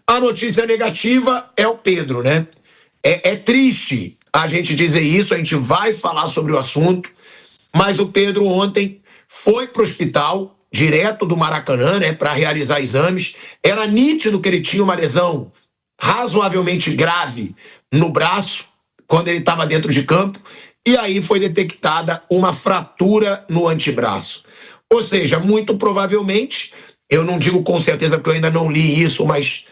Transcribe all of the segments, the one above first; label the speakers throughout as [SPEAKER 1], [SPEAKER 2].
[SPEAKER 1] A notícia negativa é o Pedro, né? É triste a gente dizer isso, a gente vai falar sobre o assunto, mas o Pedro ontem foi para o hospital, direto do Maracanã, né, para realizar exames. Era nítido que ele tinha uma lesão razoavelmente grave no braço, quando ele estava dentro de campo, e aí foi detectada uma fratura no antebraço. Ou seja, muito provavelmente, eu não digo com certeza porque eu ainda não li isso, mas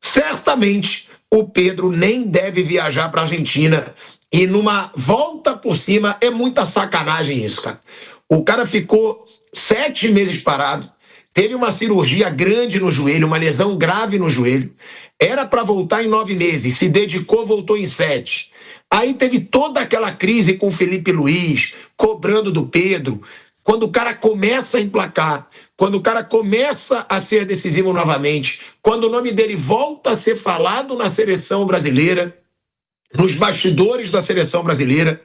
[SPEAKER 1] certamente o Pedro nem deve viajar para a Argentina. E numa volta por cima, é muita sacanagem isso, cara. O cara ficou 7 meses parado, teve uma cirurgia grande no joelho, uma lesão grave no joelho, era para voltar em 9 meses, se dedicou, voltou em 7. Aí teve toda aquela crise com o Felipe Luiz, cobrando do Pedro. Quando o cara começa a emplacar, quando o cara começa a ser decisivo novamente, quando o nome dele volta a ser falado na seleção brasileira, nos bastidores da seleção brasileira,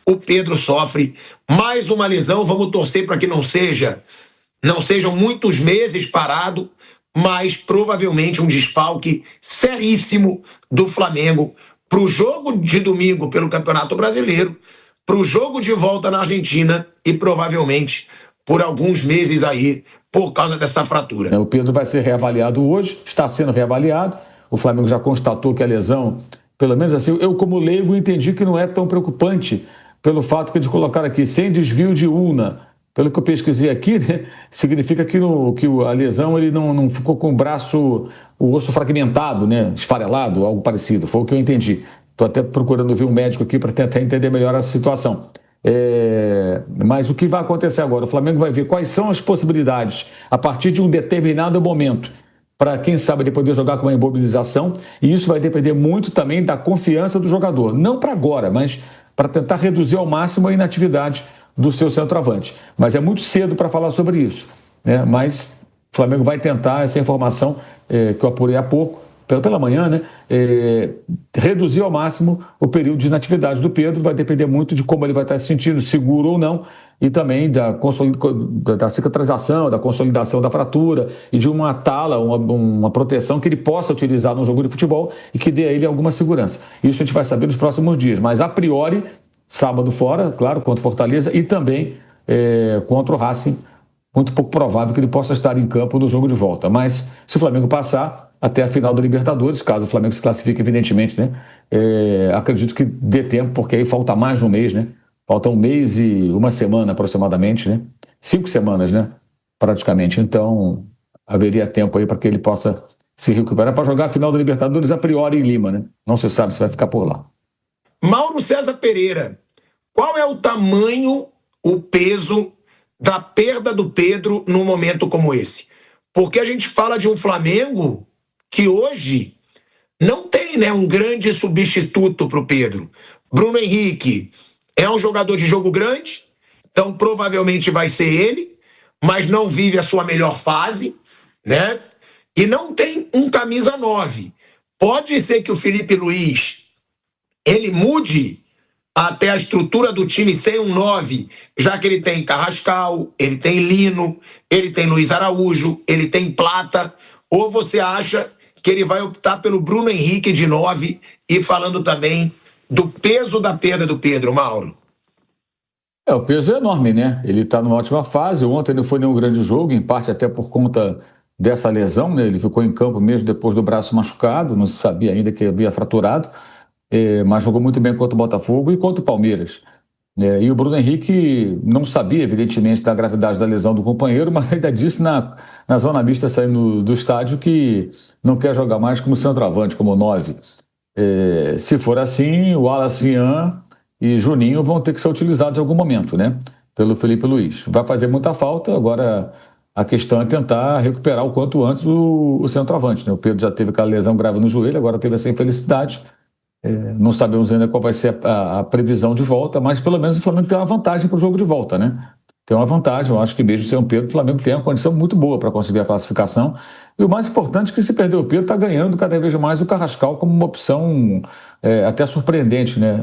[SPEAKER 1] o Pedro sofre mais uma lesão. Vamos torcer para que não sejam muitos meses parado, mas provavelmente um desfalque seríssimo do Flamengo para o jogo de domingo pelo Campeonato Brasileiro, para o jogo de volta na Argentina e provavelmente por alguns meses aí por causa dessa fratura.
[SPEAKER 2] O Pedro vai ser reavaliado hoje, está sendo reavaliado. O Flamengo já constatou que a lesão, pelo menos assim, eu como leigo entendi que não é tão preocupante pelo fato que eles colocaram aqui, sem desvio de ulna. Pelo que eu pesquisei aqui, né, significa que a lesão ele não ficou com o osso fragmentado, né, esfarelado, algo parecido. Foi o que eu entendi. Estou até procurando ver um médico aqui para tentar entender melhor a situação. Mas o que vai acontecer agora? O Flamengo vai ver quais são as possibilidades a partir de um determinado momento para, quem sabe, ele poder jogar com uma imobilização, e isso vai depender muito também da confiança do jogador. Não para agora, mas para tentar reduzir ao máximo a inatividade do seu centroavante. Mas é muito cedo para falar sobre isso, né? Mas o Flamengo vai tentar essa informação que eu apurei há pouco, pela manhã, né? Reduzir ao máximo o período de inatividade do Pedro. Vai depender muito de como ele vai estar se sentindo, seguro ou não, e também da cicatrização, da consolidação da fratura e de uma tala, uma proteção que ele possa utilizar no jogo de futebol e que dê a ele alguma segurança. Isso a gente vai saber nos próximos dias, mas a priori, sábado fora, claro, contra o Fortaleza, e também contra o Racing, muito pouco provável que ele possa estar em campo no jogo de volta. Mas se o Flamengo passar até a final da Libertadores, caso o Flamengo se classifique, evidentemente, né? Acredito que dê tempo, porque aí falta mais de um mês, né? Falta um mês e uma semana aproximadamente, né? 5 semanas, né? Praticamente. Então, haveria tempo aí para que ele possa se recuperar para jogar a final da Libertadores a priori em Lima, né? Não se sabe se vai ficar por lá.
[SPEAKER 1] Mauro César Pereira, qual é o tamanho, o peso da perda do Pedro num momento como esse? Porque a gente fala de um Flamengo que hoje não tem, né, um grande substituto para o Pedro. Bruno Henrique é um jogador de jogo grande, então provavelmente vai ser ele, mas não vive a sua melhor fase, né? E não tem um camisa 9. Pode ser que o Felipe Luiz ele mude até a estrutura do time sem um 9, já que ele tem Carrascal, ele tem Lino, ele tem Luiz Araújo, ele tem Plata, ou você acha que ele vai optar pelo Bruno Henrique de 9, e falando também do peso da perda do Pedro, Mauro?
[SPEAKER 2] O peso é enorme, né? Ele está numa ótima fase. Ontem não foi nenhum grande jogo, em parte até por conta dessa lesão, né? Ele ficou em campo mesmo depois do braço machucado, não se sabia ainda que havia fraturado, mas jogou muito bem contra o Botafogo e contra o Palmeiras. E o Bruno Henrique não sabia, evidentemente, da gravidade da lesão do companheiro, mas ainda disse na zona mista saindo do estádio que não quer jogar mais como centroavante, como 9. Se for assim, o Alacian e Juninho vão ter que ser utilizados em algum momento, né? Pelo Felipe Luiz. Vai fazer muita falta, agora a questão é tentar recuperar o quanto antes o centroavante, né? O Pedro já teve aquela lesão grave no joelho, agora teve essa infelicidade. Não sabemos ainda qual vai ser a previsão de volta, mas pelo menos o Flamengo tem uma vantagem para o jogo de volta, né? Tem uma vantagem, eu acho que mesmo sem o Pedro, o Flamengo tem uma condição muito boa para conseguir a classificação. E o mais importante é que, se perder o Pedro, está ganhando cada vez mais o Carrascal como uma opção até surpreendente, né?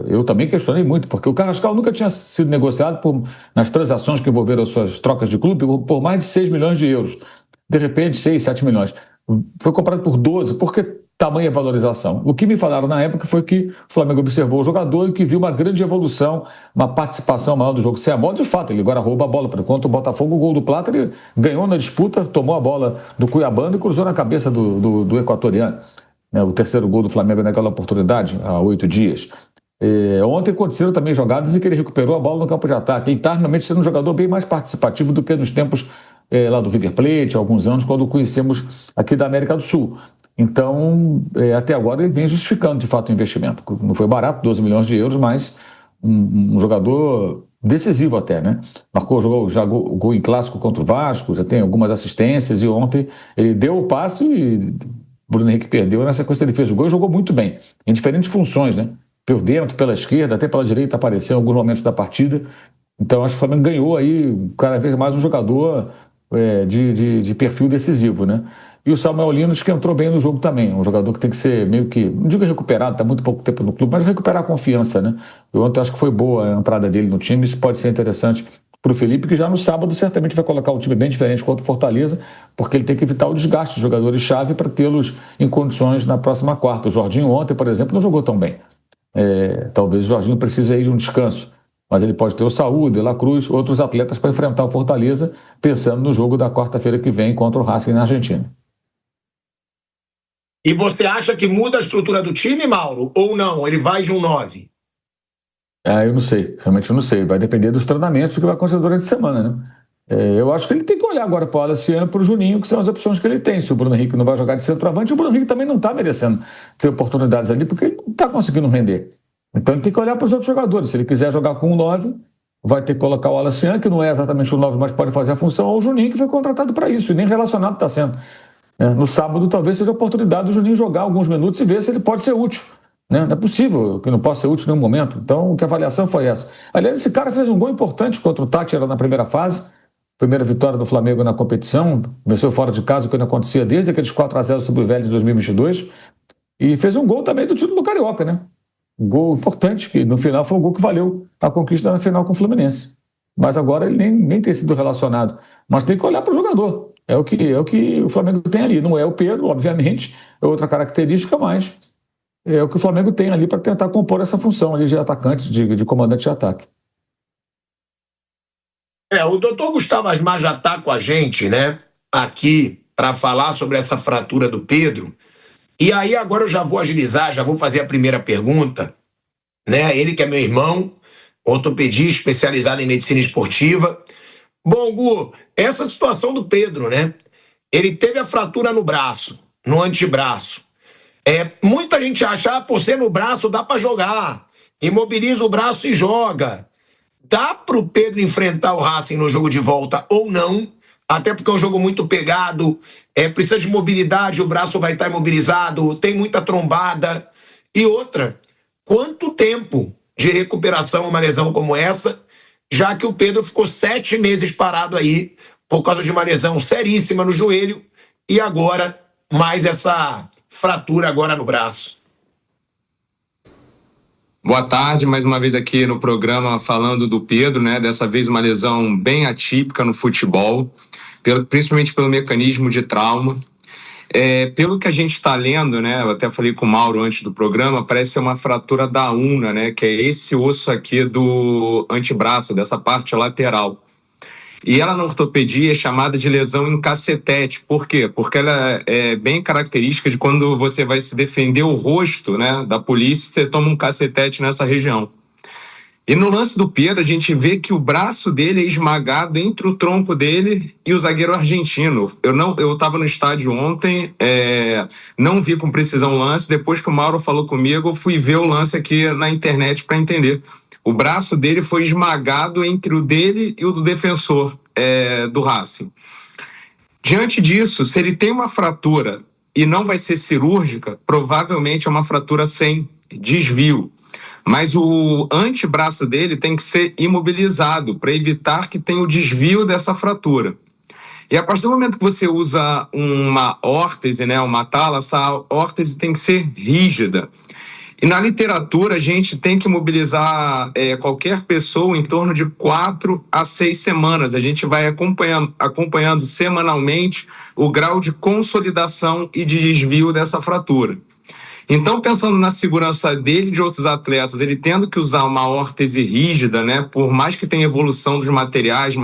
[SPEAKER 2] Eu também questionei muito, porque o Carrascal nunca tinha sido negociado nas transações que envolveram as suas trocas de clube por mais de 6 milhões de euros. De repente, 6, 7 milhões. foi comprado por 12, por que tamanha valorização? O que me falaram na época foi que o Flamengo observou o jogador e que viu uma grande evolução, uma participação maior do jogo. Se é a bola, de fato, ele agora rouba a bola. Enquanto o Botafogo, o gol do Plata, ele ganhou na disputa, tomou a bola do Cuiabano e cruzou na cabeça do equatoriano. O terceiro gol do Flamengo naquela oportunidade, há 8 dias. Ontem aconteceram também jogadas em que ele recuperou a bola no campo de ataque. Ele está realmente sendo um jogador bem mais participativo do que nos tempos lá do River Plate, há alguns anos, quando o conhecemos aqui da América do Sul. Então, até agora ele vem justificando de fato o investimento. Não foi barato, 12 milhões de euros, mas um jogador decisivo até, né? Jogou gol em clássico contra o Vasco, já tem algumas assistências, e ontem ele deu o passe e o Bruno Henrique perdeu. Na sequência ele fez o gol e jogou muito bem, em diferentes funções, né? Por dentro, pela esquerda, até pela direita apareceu em alguns momentos da partida. Então acho que o Flamengo ganhou aí cada vez mais um jogador de perfil decisivo, né? E o Samuel Lino que entrou bem no jogo também, um jogador que tem que ser meio que, não digo recuperado, está muito pouco tempo no clube, mas recuperar a confiança, né? Eu ontem acho que foi boa a entrada dele no time, isso pode ser interessante para o Felipe, que já no sábado certamente vai colocar um time bem diferente contra o Fortaleza, porque ele tem que evitar o desgaste dos jogadores-chave para tê-los em condições na próxima quarta. O Jorginho ontem, por exemplo, não jogou tão bem. Talvez o Jorginho precise aí de um descanso, mas ele pode ter o Saúl, De La Cruz, outros atletas para enfrentar o Fortaleza, pensando no jogo da quarta-feira que vem contra o Racing na Argentina.
[SPEAKER 1] E você acha que muda a estrutura do time, Mauro? Ou não? Ele vai de um 9?
[SPEAKER 2] Eu não sei, realmente eu não sei. Vai depender dos treinamentos que vai acontecer durante a semana, né? Eu acho que ele tem que olhar agora para o Alessandro e para o Juninho, que são as opções que ele tem. Se o Bruno Henrique não vai jogar de centroavante, o Bruno Henrique também não está merecendo ter oportunidades ali, porque ele não está conseguindo render. Então ele tem que olhar para os outros jogadores. Se ele quiser jogar com um 9, vai ter que colocar o Alessandro, que não é exatamente o 9, mas pode fazer a função, ou o Juninho, que foi contratado para isso, e nem relacionado está sendo. No sábado talvez seja a oportunidade do Juninho jogar alguns minutos e ver se ele pode ser útil. Não é possível que não possa ser útil em nenhum momento. Então, que avaliação foi essa? Aliás, esse cara fez um gol importante contra o Táchira na primeira fase, primeira vitória do Flamengo na competição, venceu fora de casa, o que não acontecia desde aqueles 4-0 sobre o Vélez de 2022, e fez um gol também do título do Carioca, né? Um gol importante, que no final foi um gol que valeu a conquista na final com o Fluminense. Mas agora ele nem tem sido relacionado. Mas tem que olhar para o jogador. É o que o Flamengo tem ali. Não é o Pedro, obviamente, é outra característica, mas é o que o Flamengo tem ali para tentar compor essa função ali de atacante, de comandante de ataque.
[SPEAKER 1] O doutor Gustavo Asmar já está com a gente, né, aqui para falar sobre essa fratura do Pedro. E aí agora eu já vou agilizar, já vou fazer a primeira pergunta, né? Ele que é meu irmão, ortopedista especializado em medicina esportiva. Bom, Gu, essa situação do Pedro, né? Ele teve a fratura no braço, no antebraço. Muita gente acha, por ser no braço dá para jogar, imobiliza o braço e joga. Dá para o Pedro enfrentar o Racing no jogo de volta ou não? Até porque é um jogo muito pegado, precisa de mobilidade, o braço vai estar imobilizado, tem muita trombada. E outra, quanto tempo de recuperação uma lesão como essa, já que o Pedro ficou 7 meses parado aí por causa de uma lesão seríssima no joelho e agora mais essa fratura agora no braço.
[SPEAKER 3] Boa tarde, mais uma vez aqui no programa falando do Pedro, né? Dessa vez uma lesão bem atípica no futebol, principalmente pelo mecanismo de trauma. Pelo que a gente está lendo, né? Eu até falei com o Mauro antes do programa, parece ser uma fratura da una, né? Que é esse osso aqui do antebraço, dessa parte lateral. E ela na ortopedia é chamada de lesão em cacetete. Por quê? Porque ela é bem característica de quando você vai se defender o rosto, né, da polícia, você toma um cacetete nessa região. E no lance do Pedro, a gente vê que o braço dele é esmagado entre o tronco dele e o zagueiro argentino. Eu estava no estádio ontem, não vi com precisão o lance. Depois que o Mauro falou comigo, eu fui ver o lance aqui na internet para entender. O braço dele foi esmagado entre o dele e o do defensor do Racing. Diante disso, se ele tem uma fratura e não vai ser cirúrgica, provavelmente é uma fratura sem desvio. Mas o antebraço dele tem que ser imobilizado para evitar que tenha o desvio dessa fratura. E a partir do momento que você usa uma órtese, né, uma tala, essa órtese tem que ser rígida. E na literatura, a gente tem que mobilizar qualquer pessoa em torno de 4 a 6 semanas. A gente vai acompanhando semanalmente o grau de consolidação e de desvio dessa fratura. Então, pensando na segurança dele e de outros atletas, ele tendo que usar uma órtese rígida, né, por mais que tenha evolução dos materiais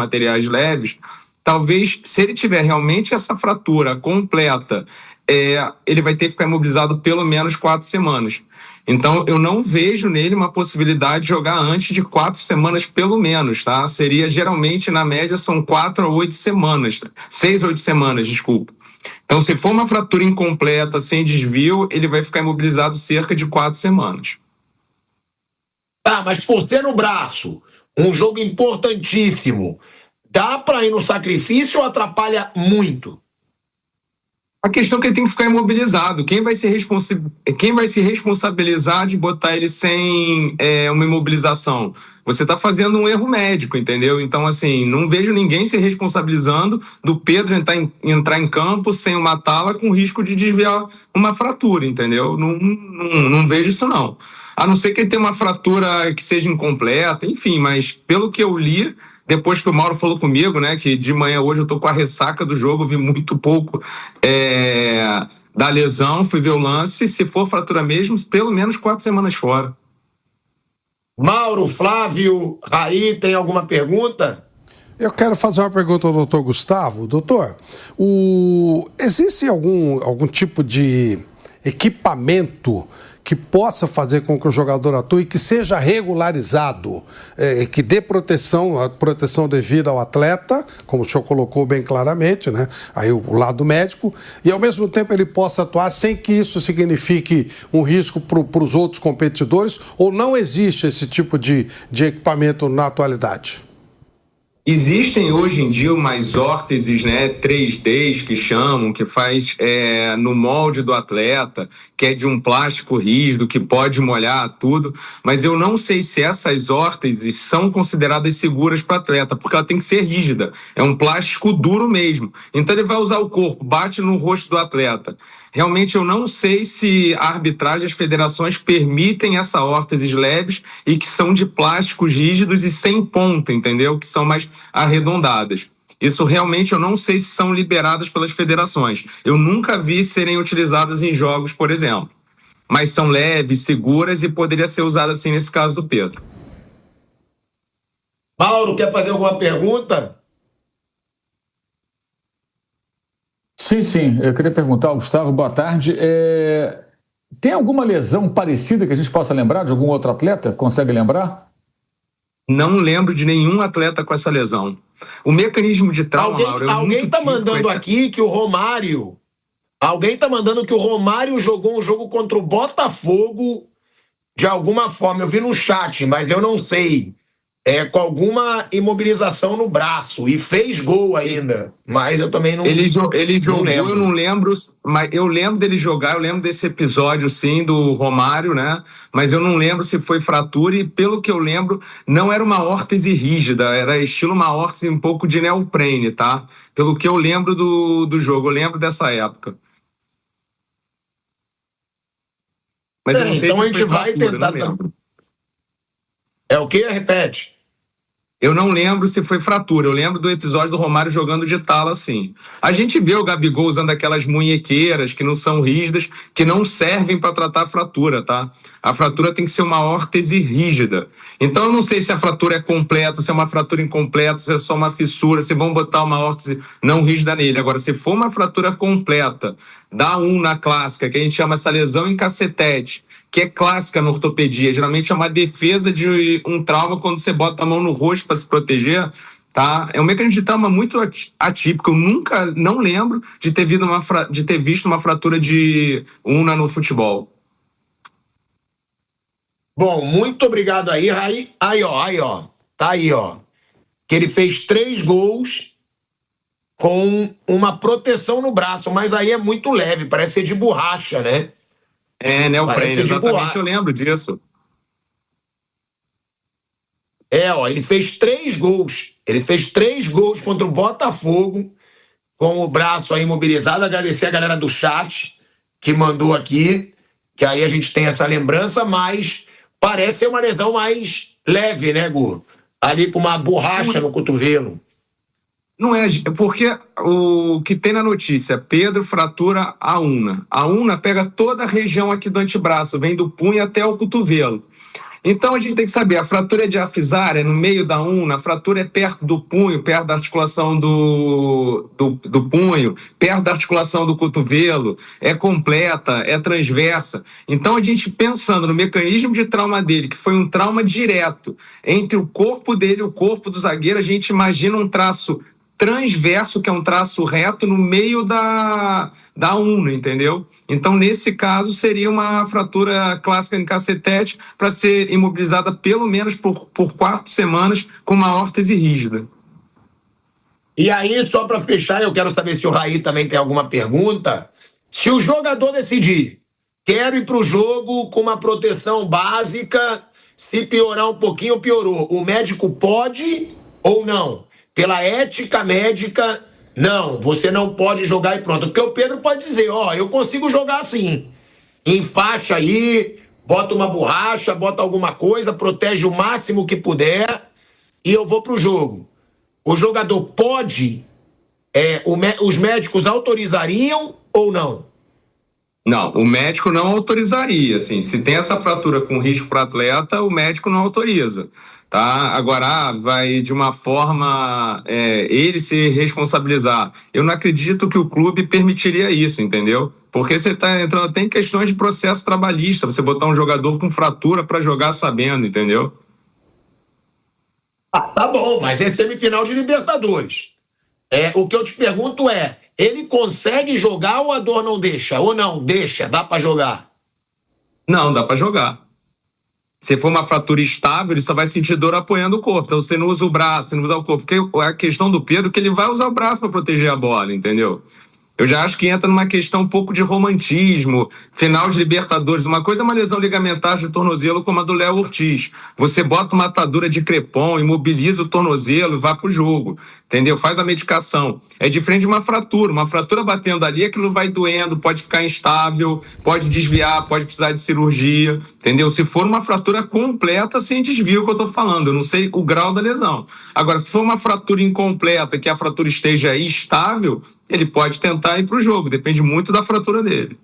[SPEAKER 3] leves, talvez, se ele tiver realmente essa fratura completa, ele vai ter que ficar imobilizado pelo menos 4 semanas. Então, eu não vejo nele uma possibilidade de jogar antes de 4 semanas, pelo menos, tá? Seria, geralmente, na média, são 4 a 8 semanas. 6 a 8 semanas, desculpa. Então, se for uma fratura incompleta, sem desvio, ele vai ficar imobilizado cerca de 4 semanas.
[SPEAKER 1] Tá, mas por ser no braço, um jogo importantíssimo, dá para ir no sacrifício ou atrapalha muito?
[SPEAKER 3] A questão é que ele tem que ficar imobilizado. Quem vai se responsabilizar de botar ele sem uma imobilização? Você está fazendo um erro médico, entendeu? Então, assim, não vejo ninguém se responsabilizando do Pedro entrar em campo sem uma tala com risco de desviar uma fratura, entendeu? Não vejo isso, não. A não ser que ele tenha uma fratura que seja incompleta, enfim, mas pelo que eu li, depois que o Mauro falou comigo, né, que de manhã hoje eu tô com a ressaca do jogo, vi muito pouco da lesão, fui ver o lance, se for fratura mesmo, pelo menos 4 semanas fora.
[SPEAKER 1] Mauro, Flávio, Raí, tem alguma pergunta?
[SPEAKER 4] Eu quero fazer uma pergunta ao doutor Gustavo. Doutor, existe algum tipo de equipamento que possa fazer com que o jogador atue, que seja regularizado, que dê proteção, a proteção devida ao atleta, como o senhor colocou bem claramente, né? Aí o lado médico, e ao mesmo tempo ele possa atuar sem que isso signifique um risco para os outros competidores, ou não existe esse tipo de equipamento na atualidade?
[SPEAKER 3] Existem hoje em dia umas órteses, né, 3Ds que chamam, que faz no molde do atleta, que é de um plástico rígido, que pode molhar tudo, mas eu não sei se essas órteses são consideradas seguras para o atleta, porque ela tem que ser rígida, é um plástico duro mesmo. Então ele vai usar o corpo, bate no rosto do atleta. Realmente eu não sei se a arbitragem, as federações permitem essa órteses leves e que são de plásticos rígidos e sem ponta, entendeu? Que são mais arredondadas. Isso realmente eu não sei se são liberadas pelas federações. Eu nunca vi serem utilizadas em jogos, por exemplo. Mas são leves, seguras e poderia ser usada assim nesse caso do Pedro.
[SPEAKER 1] Mauro, quer fazer alguma pergunta?
[SPEAKER 2] Sim. Eu queria perguntar, Gustavo, boa tarde. Tem alguma lesão parecida que a gente possa lembrar de algum outro atleta? Consegue lembrar?
[SPEAKER 3] Não lembro de nenhum atleta com essa lesão. O mecanismo de trauma, Mauro,
[SPEAKER 1] alguém tá mandando aqui que o Romário... Alguém tá mandando que o Romário jogou um jogo contra o Botafogo de alguma forma. Eu vi no chat, mas eu não sei. Com alguma imobilização no braço. E fez gol ainda. Mas eu também não...
[SPEAKER 3] Ele jogou,
[SPEAKER 1] lembro.
[SPEAKER 3] eu não lembro, mas eu lembro dele jogar, eu lembro desse episódio, sim, do Romário, né? Mas eu não lembro se foi fratura e, pelo que eu lembro, não era uma órtese rígida, era estilo uma órtese um pouco de neoprene, tá? Pelo que eu lembro do jogo, eu lembro dessa época. Mas eu não sei
[SPEAKER 1] então
[SPEAKER 3] se
[SPEAKER 1] a gente vai
[SPEAKER 3] fratura,
[SPEAKER 1] tentar... É o quê? Repete.
[SPEAKER 3] Eu não lembro se foi fratura, eu lembro do episódio do Romário jogando de tala assim. A gente vê o Gabigol usando aquelas munhequeiras que não são rígidas, que não servem para tratar a fratura, tá? A fratura tem que ser uma órtese rígida. Então eu não sei se a fratura é completa, se é uma fratura incompleta, se é só uma fissura, se vão botar uma órtese não rígida nele. Agora, se for uma fratura completa, dá na clássica, que a gente chama essa lesão em cacetete, que é clássica na ortopedia, geralmente é uma defesa de um trauma quando você bota a mão no rosto para se proteger, tá? É um mecanismo de trauma muito atípico. Eu não lembro de ter visto uma fratura de una no futebol.
[SPEAKER 1] Bom, muito obrigado aí. Aí, ó. Tá aí, ó. Que ele fez 3 gols com uma proteção no braço, mas aí é muito leve, parece ser de borracha, né?
[SPEAKER 3] Neoprene, exatamente, eu lembro disso.
[SPEAKER 1] Ele fez 3 gols. Ele fez 3 gols contra o Botafogo, com o braço aí imobilizado. Agradecer a galera do chat que mandou aqui, que aí a gente tem essa lembrança, mas parece ser uma lesão mais leve, né, Gu? Ali com uma borracha no cotovelo.
[SPEAKER 3] Não é, porque o que tem na notícia, Pedro fratura a una. A una pega toda a região aqui do antebraço, vem do punho até o cotovelo. Então a gente tem que saber, a fratura é diafisária, é no meio da una, a fratura é perto do punho, perto da articulação do punho, perto da articulação do cotovelo, é completa, é transversa. Então a gente pensando no mecanismo de trauma dele, que foi um trauma direto entre o corpo dele e o corpo do zagueiro, a gente imagina um traço transverso, que é um traço reto no meio da una, entendeu? Então, nesse caso, seria uma fratura clássica em cacetete para ser imobilizada pelo menos por 4 semanas com uma órtese rígida.
[SPEAKER 1] E aí, só para fechar, eu quero saber se o Raí também tem alguma pergunta. Se o jogador decidir, quero ir para o jogo com uma proteção básica, se piorar um pouquinho, piorou. O médico pode ou não? Pela ética médica, não, você não pode jogar e pronto. Porque o Pedro pode dizer, eu consigo jogar assim. Enfaixa aí, bota uma borracha, bota alguma coisa, protege o máximo que puder e eu vou pro jogo. O jogador pode, os médicos autorizariam ou não?
[SPEAKER 3] Não, o médico não autorizaria. Assim, se tem essa fratura com risco para atleta, o médico não autoriza. Tá? Agora, vai de uma forma ele se responsabilizar. Eu não acredito que o clube permitiria isso, entendeu? Porque você está entrando até em questões de processo trabalhista, você botar um jogador com fratura para jogar sabendo, entendeu?
[SPEAKER 1] Tá bom, mas é semifinal de Libertadores. O que eu te pergunto ele consegue jogar ou a dor não deixa? Ou não, deixa, dá para jogar?
[SPEAKER 3] Não, dá para jogar. Se for uma fratura estável, ele só vai sentir dor apoiando o corpo. Então você não usa o braço, você não usa o corpo. Porque a questão do Pedro é que ele vai usar o braço para proteger a bola, entendeu? Eu já acho que entra numa questão um pouco de romantismo, final de Libertadores. Uma coisa é uma lesão ligamentar de tornozelo como a do Léo Ortiz. Você bota uma atadura de crepom, imobiliza o tornozelo e vai pro jogo, entendeu? Faz a medicação. É diferente de uma fratura. Uma fratura batendo ali, aquilo vai doendo, pode ficar instável, pode desviar, pode precisar de cirurgia, entendeu? Se for uma fratura completa, sem desvio, que eu tô falando. Eu não sei o grau da lesão. Agora, se for uma fratura incompleta, que a fratura esteja estável, ele pode tentar ir para o jogo, depende muito da fratura dele.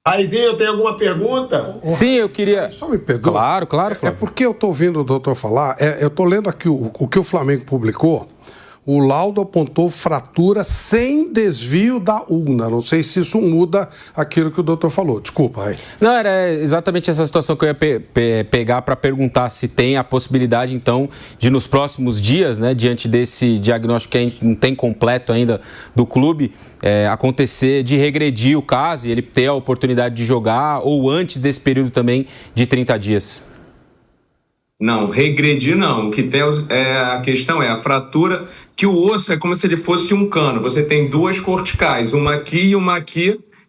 [SPEAKER 1] Raizinho, tem alguma pergunta?
[SPEAKER 5] Sim, eu queria...
[SPEAKER 4] Só me perdoa.
[SPEAKER 5] Claro, Flávio.
[SPEAKER 4] Porque eu estou ouvindo o doutor falar, eu estou lendo aqui o que o Flamengo publicou, o laudo apontou fratura sem desvio da ulna. Não sei se isso muda aquilo que o doutor falou. Desculpa, aí.
[SPEAKER 5] Não, era exatamente essa situação que eu ia pegar para perguntar se tem a possibilidade, então, de nos próximos dias, né, diante desse diagnóstico que a gente não tem completo ainda do clube, acontecer de regredir o caso e ele ter a oportunidade de jogar ou antes desse período também de 30 dias.
[SPEAKER 3] Não, regredir não. O que tem a questão a fratura, que o osso é como se ele fosse um cano. Você tem 2 corticais, uma aqui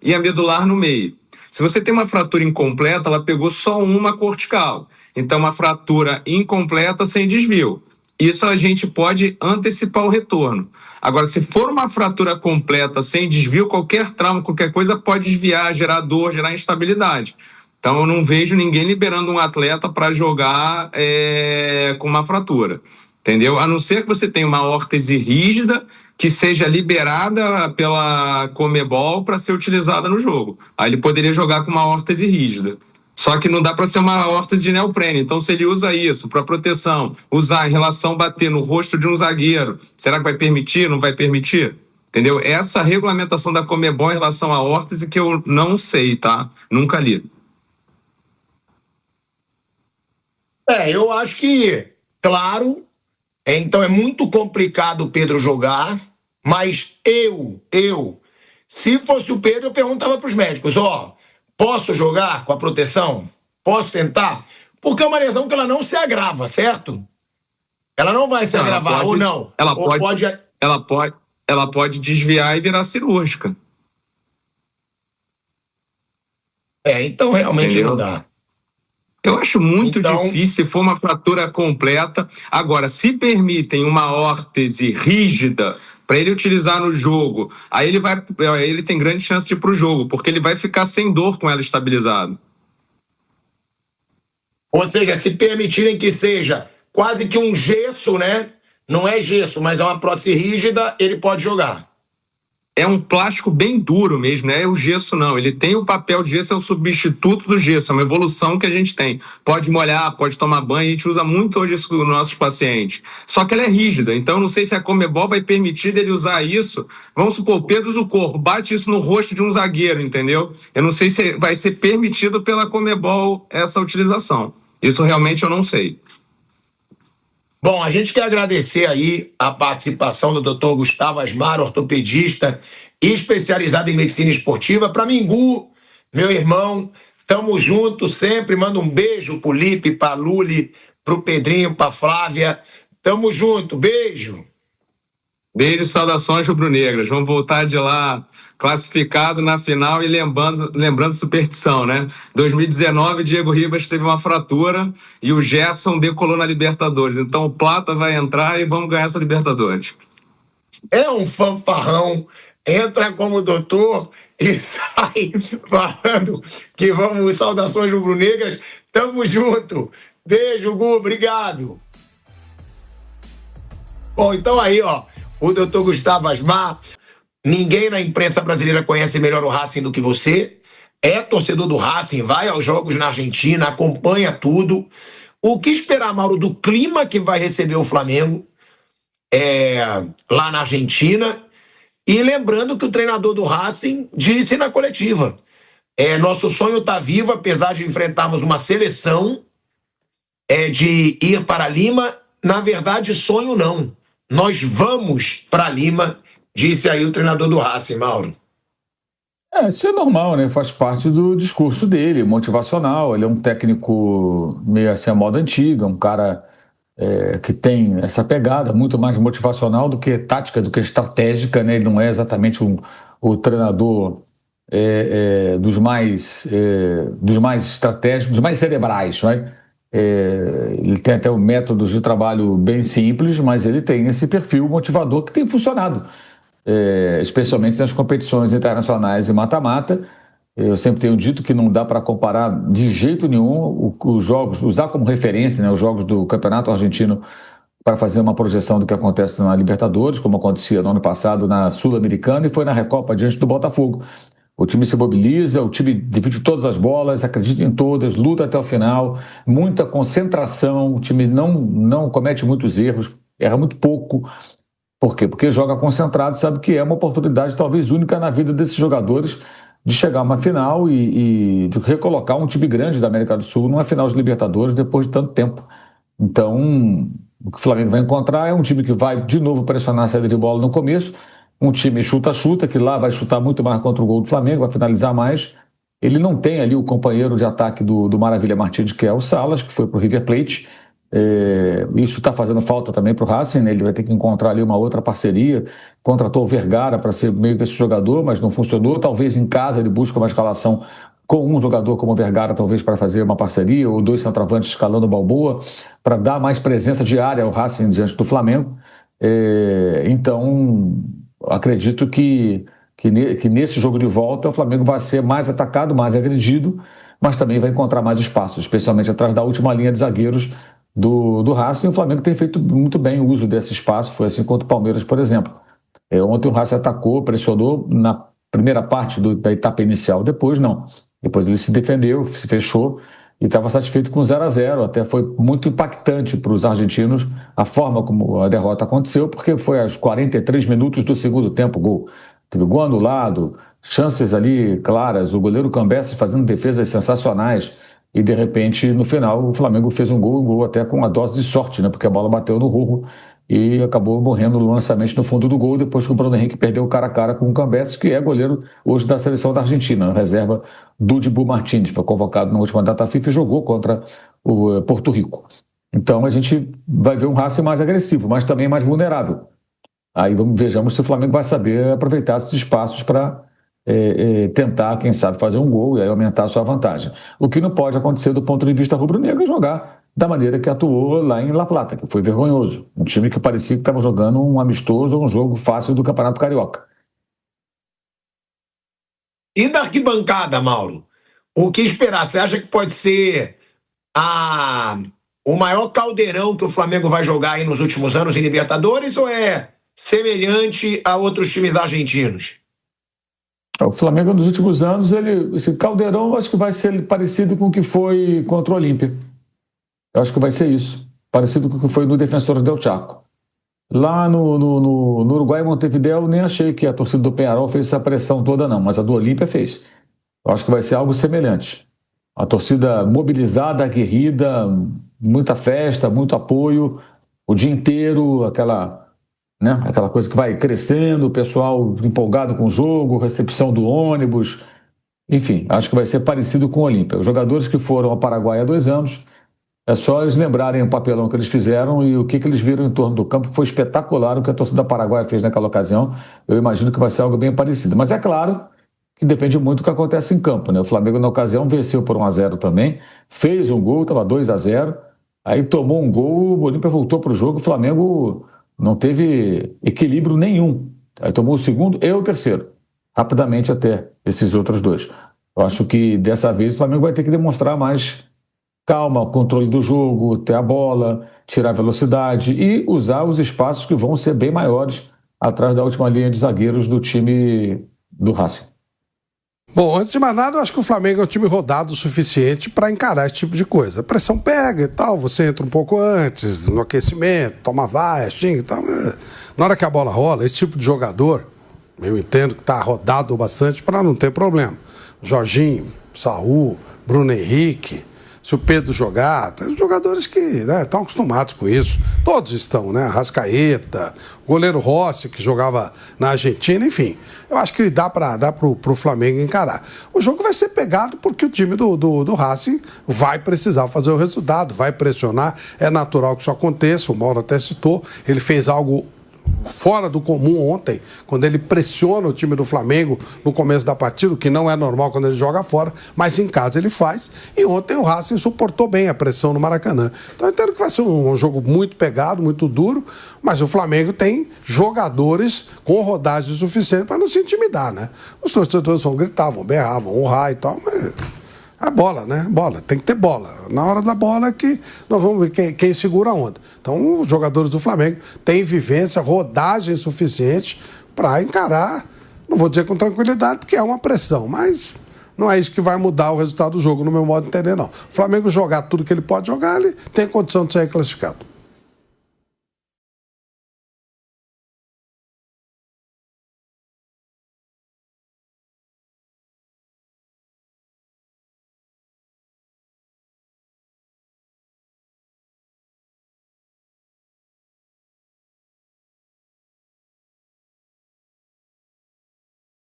[SPEAKER 3] e a medular no meio. Se você tem uma fratura incompleta, ela pegou só uma cortical. Então, uma fratura incompleta sem desvio. Isso a gente pode antecipar o retorno. Agora, se for uma fratura completa sem desvio, qualquer trauma, qualquer coisa pode desviar, gerar dor, gerar instabilidade. Então, eu não vejo ninguém liberando um atleta para jogar com uma fratura, entendeu? A não ser que você tenha uma órtese rígida que seja liberada pela Conmebol para ser utilizada no jogo. Aí ele poderia jogar com uma órtese rígida. Só que não dá para ser uma órtese de neoprene. Então, se ele usa isso para proteção, usar em relação a bater no rosto de um zagueiro, será que vai permitir? Não vai permitir? Entendeu? Essa regulamentação da Conmebol em relação à órtese que eu não sei, tá? Nunca li.
[SPEAKER 1] Eu acho que, claro, então é muito complicado o Pedro jogar, mas se fosse o Pedro, eu perguntava para os médicos, posso jogar com a proteção? Posso tentar? Porque é uma lesão que ela não se agrava, certo? Ela não vai se agravar, ou não?
[SPEAKER 3] Ela pode desviar e virar cirúrgica.
[SPEAKER 1] Então realmente entendeu? Não dá.
[SPEAKER 3] Eu acho muito difícil se for uma fratura completa. Agora, se permitem uma órtese rígida, para ele utilizar no jogo, aí ele tem grande chance de ir para o jogo, porque ele vai ficar sem dor com ela estabilizado.
[SPEAKER 1] Ou seja, se permitirem que seja quase que um gesso, né? Não é gesso, mas é uma prótese rígida, ele pode jogar.
[SPEAKER 3] É um plástico bem duro mesmo, não é o gesso não. Ele tem o papel de gesso, é o substituto do gesso, é uma evolução que a gente tem. Pode molhar, pode tomar banho, a gente usa muito hoje isso nos nossos pacientes. Só que ela é rígida, então não sei se a Conmebol vai permitir dele usar isso. Vamos supor, o Pedro usa o corpo, bate isso no rosto de um zagueiro, entendeu? Eu não sei se vai ser permitido pela Conmebol essa utilização. Isso realmente eu não sei.
[SPEAKER 1] Bom, a gente quer agradecer aí a participação do Dr. Gustavo Asmar, ortopedista especializado em medicina esportiva. Para mim, Gu, meu irmão, tamo junto sempre. Manda um beijo pro Lipe, pra Luli, pro Pedrinho, pra Flávia. Tamo junto, beijo.
[SPEAKER 3] Beijo e saudações rubro-negras. Vamos voltar de lá classificado na final e lembrando superstição, né? 2019, Diego Ribas teve uma fratura e o Gerson decolou na Libertadores. Então o Plata vai entrar e vamos ganhar essa Libertadores.
[SPEAKER 1] É um fanfarrão, entra como doutor e sai falando que vamos, saudações rubro-negras. Tamo junto. Beijo, Gu, obrigado. Bom, então aí, ó, o doutor Gustavo Asmar. Ninguém na imprensa brasileira conhece melhor o Racing do que você. É torcedor do Racing, vai aos jogos na Argentina, acompanha tudo. O que esperar, Mauro, do clima que vai receber o Flamengo lá na Argentina? E lembrando que o treinador do Racing disse na coletiva: nosso sonho está vivo, apesar de enfrentarmos uma seleção de ir para Lima. Na verdade, sonho não. Nós vamos para Lima, disse aí o treinador do Racing, Mauro.
[SPEAKER 2] Isso é normal, né? Faz parte do discurso dele, motivacional. Ele é um técnico meio assim, a moda antiga, um cara que tem essa pegada muito mais motivacional do que tática, do que estratégica, né? Ele não é exatamente o treinador dos mais estratégicos, dos mais cerebrais, né? Ele tem até métodos de trabalho bem simples, mas ele tem esse perfil motivador que tem funcionado, especialmente nas competições internacionais e mata-mata. Eu sempre tenho dito que não dá para comparar de jeito nenhum os jogos, usar como referência, né, os jogos do Campeonato Argentino para fazer uma projeção do que acontece na Libertadores, como acontecia no ano passado na Sul-Americana e foi na Recopa diante do Botafogo. O time se mobiliza, o time divide todas as bolas, acredita em todas, luta até o final, muita concentração, o time não comete muitos erros, erra muito pouco. Por quê? Porque joga concentrado, sabe que é uma oportunidade talvez única na vida desses jogadores de chegar a uma final e de recolocar um time grande da América do Sul numa final de Libertadores depois de tanto tempo. Então, o que o Flamengo vai encontrar é um time que vai de novo pressionar a saída de bola no começo, um time chuta-chuta, que lá vai chutar muito mais contra o gol do Flamengo, vai finalizar mais. Ele não tem ali o companheiro de ataque do Maravilha Martins, que é o Salas, que foi para o River Plate. Isso está fazendo falta também para o Racing, né? Ele vai ter que encontrar ali uma outra parceria. Contratou o Vergara para ser meio que esse jogador, mas não funcionou. Talvez em casa ele busque uma escalação com um jogador como o Vergara, talvez para fazer uma parceria, ou dois centroavantes escalando o Balboa, para dar mais presença diária ao Racing diante do Flamengo. Então, acredito que nesse jogo de volta o Flamengo vai ser mais atacado, mais agredido, mas também vai encontrar mais espaço, especialmente atrás da última linha de zagueiros do Racing. O Flamengo tem feito muito bem o uso desse espaço, foi assim contra o Palmeiras, por exemplo. Ontem o Racing atacou, pressionou na primeira parte da etapa inicial, depois não. Depois ele se defendeu, se fechou e estava satisfeito com 0-0. Até foi muito impactante para os argentinos a forma como a derrota aconteceu, porque foi aos 43 minutos do segundo tempo o gol. Teve gol anulado, chances ali claras, o goleiro Cambeses fazendo defesas sensacionais. E, de repente, no final, o Flamengo fez um gol até com uma dose de sorte, né? Porque a bola bateu no Rojo e acabou morrendo no lançamento no fundo do gol, depois que o Bruno Henrique perdeu o cara a cara com o Cambeses, que é goleiro hoje da seleção da Argentina, reserva do Dibu Martins. Foi convocado na última data FIFA e jogou contra o Porto Rico. Então, a gente vai ver um Racing mais agressivo, mas também mais vulnerável. Aí vejamos se o Flamengo vai saber aproveitar esses espaços para tentar, quem sabe, fazer um gol e aí aumentar a sua vantagem. O que não pode acontecer do ponto de vista rubro-negro é jogar da maneira que atuou lá em La Plata, que foi vergonhoso. Um time que parecia que estava jogando um amistoso ou um jogo fácil do Campeonato Carioca.
[SPEAKER 1] E da arquibancada, Mauro? O que esperar? Você acha que pode ser o maior caldeirão que o Flamengo vai jogar aí nos últimos anos em Libertadores ou é semelhante a outros times argentinos?
[SPEAKER 2] O Flamengo, nos últimos anos, esse caldeirão, acho que vai ser parecido com o que foi contra o Olímpia. Eu acho que vai ser isso. Parecido com o que foi no Defensor del Chaco. Lá no Uruguai, Montevideo, nem achei que a torcida do Peñarol fez essa pressão toda, não. Mas a do Olímpia fez. Eu acho que vai ser algo semelhante. A torcida mobilizada, aguerrida, muita festa, muito apoio, o dia inteiro, aquela coisa que vai crescendo, o pessoal empolgado com o jogo, recepção do ônibus. Enfim, acho que vai ser parecido com o Olímpia. Os jogadores que foram ao Paraguai há 2 anos, é só eles lembrarem o papelão que eles fizeram e o que eles viram em torno do campo. Foi espetacular o que a torcida paraguaia fez naquela ocasião. Eu imagino que vai ser algo bem parecido. Mas é claro que depende muito do que acontece em campo, né? O Flamengo, na ocasião, venceu por 1-0 também, fez um gol, estava 2-0, aí tomou um gol, o Olímpia voltou para o jogo, o Flamengo não teve equilíbrio nenhum. Aí tomou o segundo e o terceiro, rapidamente até esses outros dois. Eu acho que dessa vez o Flamengo vai ter que demonstrar mais calma, controle do jogo, ter a bola, tirar a velocidade e usar os espaços que vão ser bem maiores atrás da última linha de zagueiros do time do Racing.
[SPEAKER 4] Bom, antes de mais nada, eu acho que o Flamengo é um time rodado o suficiente para encarar esse tipo de coisa. A pressão pega e tal, você entra um pouco antes, no aquecimento, toma vai, xinga e tal. Na hora que a bola rola, esse tipo de jogador, eu entendo que está rodado bastante para não ter problema. Jorginho, Saúl, Bruno Henrique, se o Pedro jogar, tem jogadores que estão acostumados com isso. Todos estão, né? Arrascaeta, o goleiro Rossi, que jogava na Argentina, enfim. Eu acho que dá pro Flamengo encarar. O jogo vai ser pegado porque o time do Racing vai precisar fazer o resultado, vai pressionar. É natural que isso aconteça, o Mauro até citou, ele fez algo fora do comum ontem, quando ele pressiona o time do Flamengo no começo da partida, o que não é normal quando ele joga fora, mas em casa ele faz, e ontem o Racing suportou bem a pressão no Maracanã. Então eu entendo que vai ser um jogo muito pegado, muito duro, mas o Flamengo tem jogadores com rodagem suficiente para não se intimidar, né? Os torcedores vão gritar, vão berrar, vão honrar e tal, mas a bola, né? Bola, tem que ter bola. Na hora da bola é que nós vamos ver quem segura a onda. Então, os jogadores do Flamengo têm vivência, rodagem suficiente para encarar, não vou dizer com tranquilidade, porque é uma pressão, mas não é isso que vai mudar o resultado do jogo, no meu modo de entender, não. O Flamengo jogar tudo que ele pode jogar, ele tem condição de ser classificado.